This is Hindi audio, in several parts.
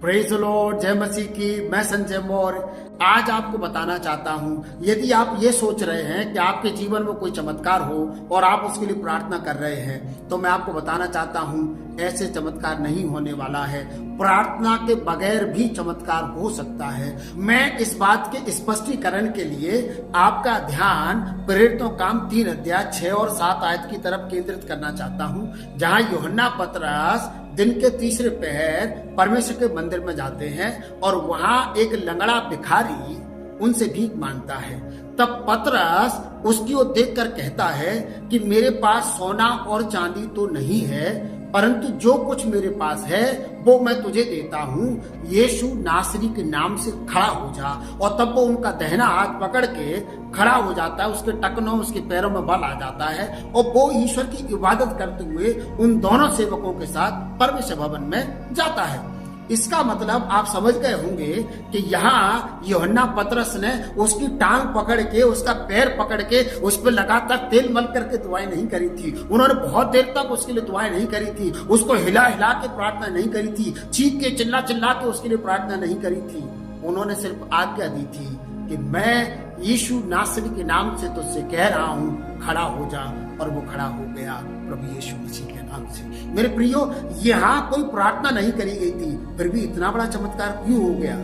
प्रेज द लॉर्ड, जय मसीह की। मैं संजय मौर्य आज आपको बताना चाहता हूं, यदि आप ये सोच रहे हैं कि आपके जीवन में कोई चमत्कार हो और आप उसके लिए प्रार्थना कर रहे हैं, तो मैं आपको बताना चाहता हूं ऐसे चमत्कार नहीं होने वाला है। प्रार्थना के बगैर भी चमत्कार हो सकता है। मैं इस बात के स्पष्टीकरण के लिए आपका ध्यान प्रेरितों काम 3 अध्याय 6 और 7 आयत की तरफ केंद्रित करना चाहता हूं, जहां यूहन्ना पतरस दिन के तीसरे पहर परमेश्वर के मंदिर में जाते हैं और वहां एक लंगड़ा भिखारी उनसे भीख मांगता है। तब पतरस उसकी ओर देखकर कहता है कि मेरे पास सोना और चांदी तो नहीं है, परंतु जो कुछ मेरे पास है वो मैं तुझे देता हूँ। यीशु नासरी के नाम से खड़ा हो जा। और तब वो उनका दाहिना हाथ पकड़ के खड़ा हो जाता है, उसके टखनों उसके पैरों में बल आ जाता है और वो ईश्वर की इबादत करते हुए उन दोनों सेवकों के साथ परमेश्वर भवन में जाता है। इसका मतलब आप समझ गए होंगे कि यहाँ यूहन्ना पतरस ने उसकी टांग पकड़ के, उसका पैर पकड़ के उस पर लगातार तेल मल करके दुआएं नहीं करी थी। उन्होंने बहुत देर तक उसके लिए दुआएं नहीं करी थी, उसको हिला हिला के प्रार्थना नहीं करी थी, चीख के चिल्ला चिल्ला के उसके लिए प्रार्थना नहीं करी थी। उन्होंने सिर्फ आज्ञा दी थी कि मैं यीशु नासरी के नाम से तुझसे कह रहा हूँ, खड़ा हो जा। और वो खड़ा हो गया प्रभु यीशु मसीह के नाम से। मेरे प्रियो, यहाँ कोई प्रार्थना नहीं करी गई थी, फिर भी इतना बड़ा चमत्कार क्यों हो गया?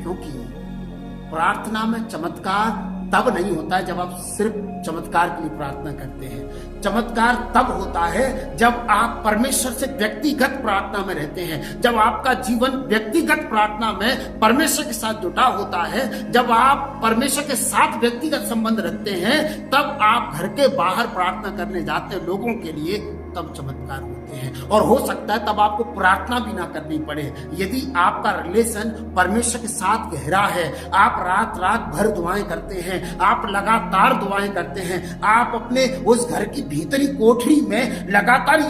क्योंकि प्रार्थना में चमत्कार तब नहीं होता है जब आप सिर्फ चमत्कार के लिए प्रार्थना करते हैं। चमत्कार तब होता है जब आप परमेश्वर से व्यक्तिगत प्रार्थना में रहते हैं, जब आपका जीवन व्यक्तिगत प्रार्थना में परमेश्वर के साथ जुटा होता है, जब आप परमेश्वर के साथ व्यक्तिगत संबंध रखते हैं, तब आप घर के बाहर प्रार्थना करने जाते हैं लोगों के लिए, तब चमत्कार होते हैं। और हो सकता है तब आपको प्रार्थना भी ना करनी पड़े। यदि आपका रिलेशन परमेश्वर के साथ गहरा है, आप रात रात भर दुआएं करते हैं, आप लगातार दुआएं करते हैं, आप अपने उस घर की भीतरी कोठरी में लगातार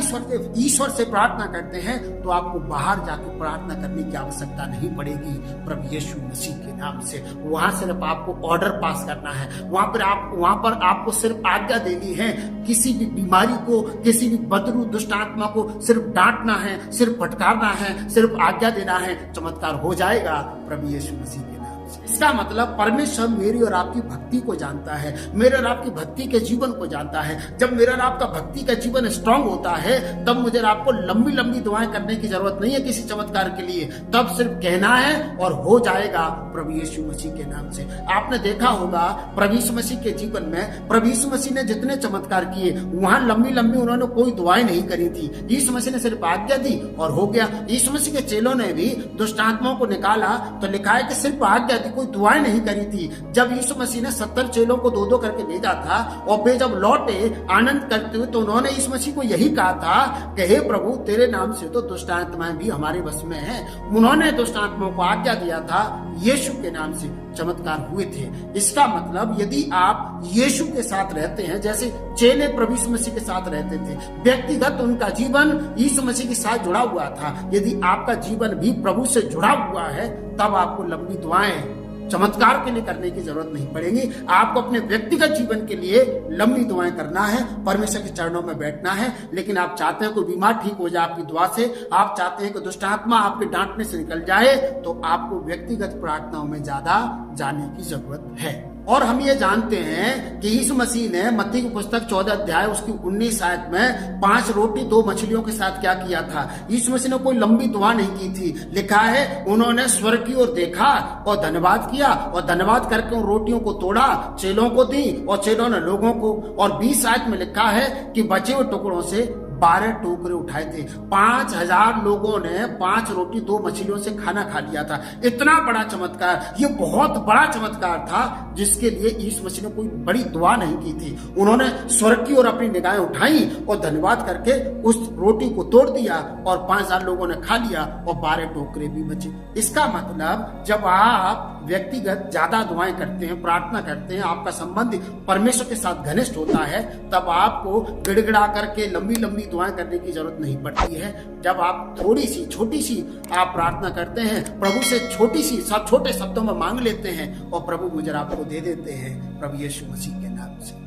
ईश्वर से प्रार्थना करते हैं, तो आपको बाहर जाकर प्रार्थना करने की आवश्यकता नहीं पड़ेगी प्रभु यीशु मसीह के नाम से। वहां सिर्फ आपको ऑर्डर पास करना है, वहां पर आपको सिर्फ आज्ञा देनी है। किसी भी बीमारी को, किसी भी बदरू दुष्ट आत्मा को सिर्फ डांटना है, सिर्फ फटकारना है, सिर्फ आज्ञा देना है, चमत्कार हो जाएगा प्रभु यीशु मसीह के नाम से। इसका मतलब परमेश्वर मेरी और आपकी भक्ति को जानता है, मेरे और आपकी भक्ति के जीवन को जानता है। जब मेरा और आपका भक्ति का जीवन स्ट्रांग होता है, तब मुझे और आपको लंबी लंबी दुआएं करने की जरूरत नहीं है किसी चमत्कार के लिए। तब सिर्फ कहना है और हो जाएगा प्रभु यीशु मसीह के नाम से। आपने देखा होगा प्रभु यीशु मसीह के जीवन में, प्रभु यीशु मसीह ने जितने चमत्कार किए, वहां लंबी लंबी उन्होंने कोई दुआएं नहीं करी थी। यीशु मसीह ने सिर्फ आज्ञा दी और हो गया। यीशु मसीह के चेलों ने भी दुष्ट आत्माओं को निकाला तो लिखा है कि सिर्फ आज्ञा दी, कोई दुआएं नहीं करी थी। जब यीशु मसीह ने 70 चेलों को 2-2 करके भेजा था और वे जब लौटे आनंद करते हुए, तो उन्होंने यीशु मसीह को यही कहा था कि हे प्रभु, तेरे नाम से तो दुष्ट आत्माएं भी हमारे वश में हैं। उन्होंने दुष्ट आत्माओं को आज्ञा दिया था, यीशु के नाम से चमत्कार हुए थे। इसका मतलब यदि आप यीशु के साथ रहते हैं, जैसे चेले प्रभु यीशु मसीह के साथ रहते थे, व्यक्तिगत उनका जीवन यीशु मसीह के साथ जुड़ा हुआ था, यदि आपका जीवन भी प्रभु से जुड़ा हुआ है, तब आपको लंबी दुआएं चमत्कार के लिए करने की जरूरत नहीं पड़ेगी। आपको अपने व्यक्तिगत जीवन के लिए लंबी दुआएं करना है, परमेश्वर के चरणों में बैठना है। लेकिन आप चाहते हैं कोई बीमार ठीक हो जाए आपकी दुआ से, आप चाहते हैं कि दुष्ट आत्मा आपके डांटने से निकल जाए, तो आपको व्यक्तिगत प्रार्थनाओं में ज्यादा जाने की जरूरत है। और हम ये जानते हैं कि यीशु मसीह ने मत्ती की पुस्तक 14 अध्याय उसकी 19 आयत में 5 रोटी 2 मछलियों के साथ क्या किया था? यीशु मसीह ने कोई लंबी दुआ नहीं की थी। लिखा है उन्होंने स्वर्ग की ओर देखा और धन्यवाद किया और धन्यवाद करके उन रोटियों को तोड़ा, चेलों को दी और चेलों ने लोगों को। और 20 आयत में लिखा है कि बचे हुए टुकड़ों से 12 टोकरे उठाए थे। 5000 लोगों ने 5 रोटी 2 मछलियों से खाना खा लिया था। इतना बड़ा चमत्कार, ये बहुत बड़ा चमत्कार था जिसके लिए यीशु मसीह ने कोई बड़ी दुआ नहीं की थी। उन्होंने स्वर्ग की ओर अपनी निगाहें उठाई और धन्यवाद करके उस रोटी को तोड़ दिया और 5000 लोगों ने खा लिया और 12 टोकरे भी बचे। इसका मतलब जब आप व्यक्तिगत ज्यादा दुआएं करते हैं, प्रार्थना करते हैं, आपका संबंध परमेश्वर के साथ घनिष्ठ होता है, तब आपको गिड़गिड़ा करके लंबी लंबी दुआएं करने की जरूरत नहीं पड़ती है। जब आप थोड़ी सी छोटी सी आप प्रार्थना करते हैं, प्रभु से छोटी सी छोटे शब्दों में मांग लेते हैं और प्रभु मुझे आपको दे देते हैं प्रभु यीशु मसीह के नाम से।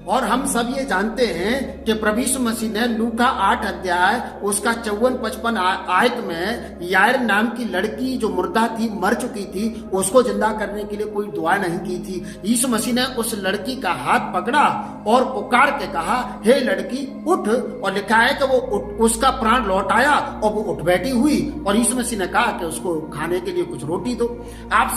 और हम सब ये जानते हैं कि प्रभु यीशु मसीह ने लूका 8 अध्याय उसका 54-55 आयत में यायर नाम की लड़की जो मुर्दा थी, मर चुकी थी, उसको जिंदा करने के लिए कोई दुआ नहीं की थी। यीशु मसीह ने उस लड़की का हाथ पकड़ा और पुकार के कहा, हे लड़की उठ, और लिखा है कि वो उसका प्राण लौट आया और वो उठ बैठी हुई। और यीशु मसीह ने कहा कि उसको खाने के लिए कुछ रोटी दो। आप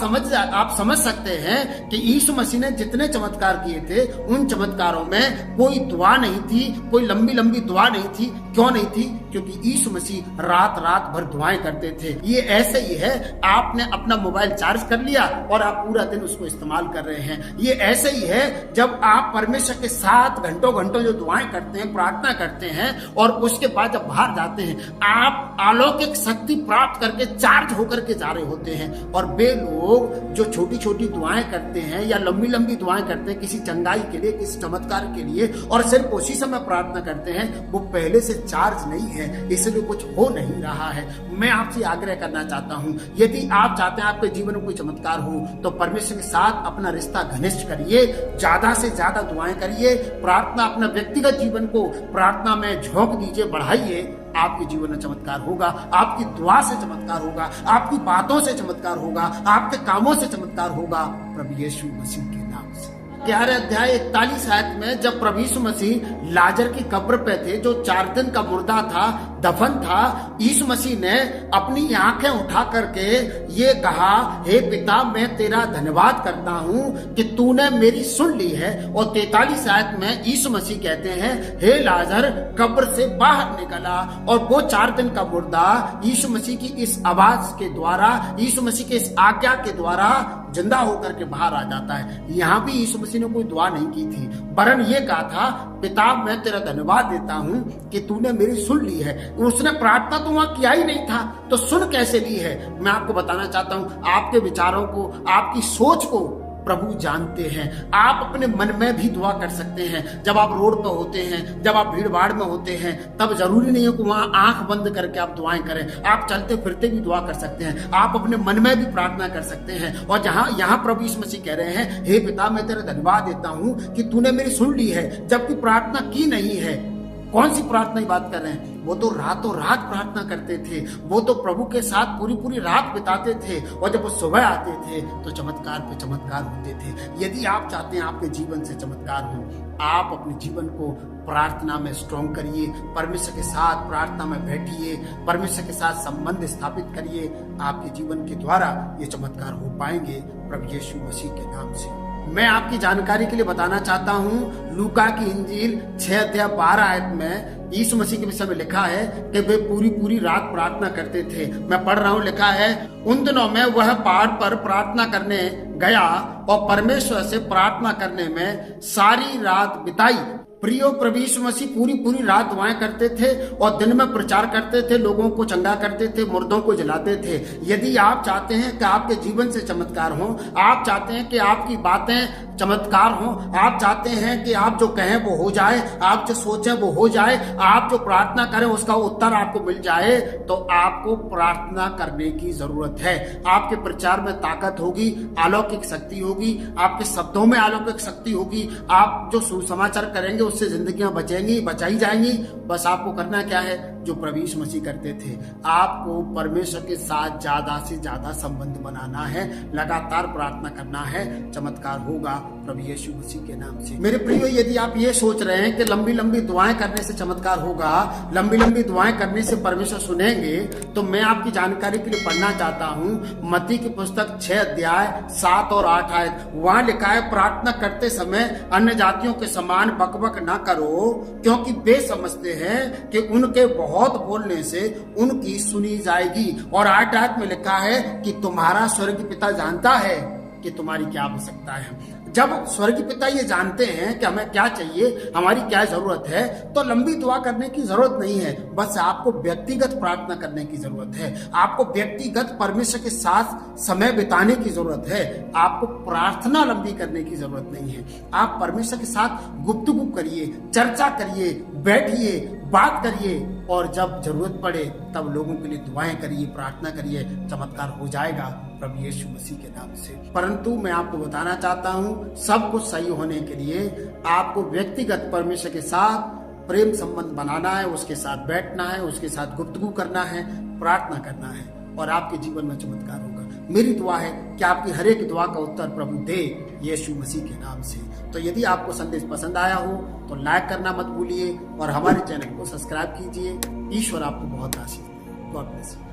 समझ सकते हैं कि यीशु मसीह ने जितने चमत्कार किए थे उन चमत्कारों में कोई दुआ नहीं थी, कोई लंबी लंबी दुआ नहीं थी। क्यों नहीं थी? क्योंकि यीशु मसीह रात रात भर दुआएं करते थे। ये ऐसे ही है, आपने अपना मोबाइल चार्ज कर लिया और आप पूरा दिन उसको इस्तेमाल कर रहे हैं। ये ऐसे ही है, जब आप परमेश्वर के साथ घंटों घंटों जो दुआएं करते हैं, प्रार्थना करते हैं, और उसके बाद जब बाहर जाते हैं, आप अलौकिक शक्ति प्राप्त करके चार्ज होकर के जा रहे होते हैं। और वे लोग जो छोटी छोटी दुआएं करते हैं या लंबी लंबी दुआएं करते हैं किसी चंगाई के लिए, किसी चमत्कार के लिए, और सिर्फ उसी समय प्रार्थना करते हैं, वो पहले से चार्ज नहीं है, इसलिए कुछ हो नहीं रहा है। मैं आपसे आग्रह करना चाहता हूं, यदि आप चाहते हैं आपके जीवन में कोई चमत्कार हो, तो परमेश्वर के साथ अपना रिश्ता घनिष्ठ करिए, ज्यादा से ज्यादा दुआएं करिए, प्रार्थना, अपना व्यक्तिगत जीवन को प्रार्थना में झोंक दीजिए, बढ़ाइए। आपके जीवन में चमत्कार होगा, आपकी दुआ से चमत्कार होगा, आपकी बातों से चमत्कार होगा, आपके कामों से चमत्कार होगा, प्रभु यीशु मसीह के नाम से। 11 अध्याय 41 आयत में जब प्रभु यीशु मसीह लाजर की कब्र पे थे, जो 4 दिन का मुर्दा था, दफन था, यीशु मसीह ने अपनी आंखें उठा करके ये कहा, हे पिता, मैं तेरा धन्यवाद करता हूँ कि तूने मेरी सुन ली है। और 43 आयत में यीशु मसीह कहते हैं, हे लाजर कब्र से बाहर निकला। और वो 4 दिन का मुर्दा यीशु मसीह की इस आवाज के द्वारा, यीशु मसीह के इस आज्ञा के द्वारा जिंदा होकर के बाहर आ जाता है। यहाँ भी यीशु मसीह ने कोई दुआ नहीं की थी, वरन ये कहा था, पिता, मैं तेरा धन्यवाद देता हूँ कि तूने मेरी सुन ली है। उसने प्रार्थना तो वहां किया ही नहीं था, तो सुन कैसे ली है? मैं आपको बताना चाहता हूँ, आपके विचारों को, आपकी सोच को प्रभु जानते हैं। आप अपने मन में भी दुआ कर सकते हैं। जब आप रोड पर होते हैं, जब आप भीड़ भाड़ में होते हैं, तब जरूरी नहीं है कि वहां आंख बंद करके आप दुआएं करें। आप चलते फिरते भी दुआ कर सकते हैं, आप अपने मन में भी प्रार्थना कर सकते हैं। और यहाँ प्रभु यीशु मसीह कह रहे हैं, हे पिता, मैं तेरा धन्यवाद देता हूँ कि तूने मेरी सुन ली है, जबकि प्रार्थना की नहीं है। कौन सी प्रार्थना की बात कर रहे हैं? वो तो रातों रात प्रार्थना करते थे, वो तो प्रभु के साथ पूरी पूरी रात बिताते थे, और जब वो सुबह आते थे तो चमत्कार पे चमत्कार होते थे। यदि आप चाहते हैं आपके जीवन से चमत्कार हो, आप अपने जीवन को प्रार्थना में स्ट्रॉन्ग करिए, परमेश्वर के साथ प्रार्थना में बैठिए, परमेश्वर के साथ संबंध स्थापित करिए। आपके जीवन के द्वारा ये चमत्कार हो पाएंगे प्रभु यीशु मसीह के नाम से। मैं आपकी जानकारी के लिए बताना चाहता हूँ, लूका की इंजील 6 अध्याय 12 आयत में यीशु मसीह के विषय में लिखा है कि वे पूरी पूरी रात प्रार्थना करते थे। मैं पढ़ रहा हूँ, लिखा है, उन दिनों में वह पहाड़ पर प्रार्थना करने गया और परमेश्वर से प्रार्थना करने में सारी रात बिताई। प्रियो, प्रभु यीशु मसीह पूरी पूरी रात दुआएं करते थे और दिन में प्रचार करते थे, लोगों को चंगा करते थे, मुर्दों को जलाते थे। यदि आप चाहते हैं कि आपके जीवन से चमत्कार हो, आप चाहते हैं कि आपकी बातें चमत्कार हो, आप चाहते हैं कि आप जो कहें वो हो जाए, आप जो सोचें वो हो जाए, आप जो प्रार्थना करें उसका उत्तर आपको मिल जाए, तो आपको प्रार्थना करने की जरूरत है। आपके प्रचार में ताकत होगी, अलौकिक शक्ति होगी, आपके शब्दों में अलौकिक शक्ति होगी। आप जो सुसमाचार करेंगे उससे जिंदगियां बचेंगी, बचाई जाएंगी। बस आपको करना क्या है? जो प्रभु यीशु मसीह करते थे, आपको परमेश्वर के साथ ज्यादा से ज्यादा संबंध बनाना है, लगातार प्रार्थना करना है, चमत्कार होगा प्रभु यीशु मसीह के नाम से। मेरे प्रियो, यदि आप ये सोच रहे हैं कि लंबी लंबी दुआएं करने से चमत्कार होगा, लंबी लंबी दुआएं करने से परमेश्वर सुनेंगे, तो मैं आपकी जानकारी के लिए पढ़ना चाहता हूँ मत्ती की पुस्तक 6 अध्याय 7 और 8 आयत। वहां लिखा है, प्रार्थना करते समय अन्य जातियों के समान बकबक ना करो, क्योंकि वे समझते हैं कि उनके बहुत बोलने से उनकी सुनी जाएगी। और 8 आयत में लिखा है कि तुम्हारा स्वर्गीय पिता जानता है कि तुम्हारी क्या आवश्यकता है। जब स्वर्गीय पिता ये जानते हैं कि हमें क्या चाहिए, हमारी क्या जरूरत है, तो लंबी दुआ करने की जरूरत नहीं है। बस आपको व्यक्तिगत प्रार्थना करने की जरूरत है, आपको व्यक्तिगत परमेश्वर के साथ समय बिताने की जरूरत है। आपको प्रार्थना लंबी करने की जरूरत नहीं है। आप परमेश्वर के साथ गुफ्तगू करिए, चर्चा करिए, बैठिए, बात करिए और जब जरूरत पड़े तब लोगों के लिए दुआएं करिए, प्रार्थना करिए, चमत्कार हो जाएगा प्रभु यीशु मसीह के नाम से। परंतु मैं आपको बताना चाहता हूं, सब कुछ सही होने के लिए आपको व्यक्तिगत परमेश्वर के साथ प्रेम संबंध बनाना है, उसके साथ बैठना है, उसके साथ गुफ्तगू करना है, प्रार्थना करना है और आपके जीवन में चमत्कार होगा। मेरी दुआ है कि आपकी हर एक दुआ का उत्तर प्रभु दे यीशु मसीह के नाम से। तो यदि आपको संदेश पसंद आया हो तो लाइक करना मत भूलिए और हमारे चैनल को सब्सक्राइब कीजिए। ईश्वर आपको बहुत आशीष दे। God bless you.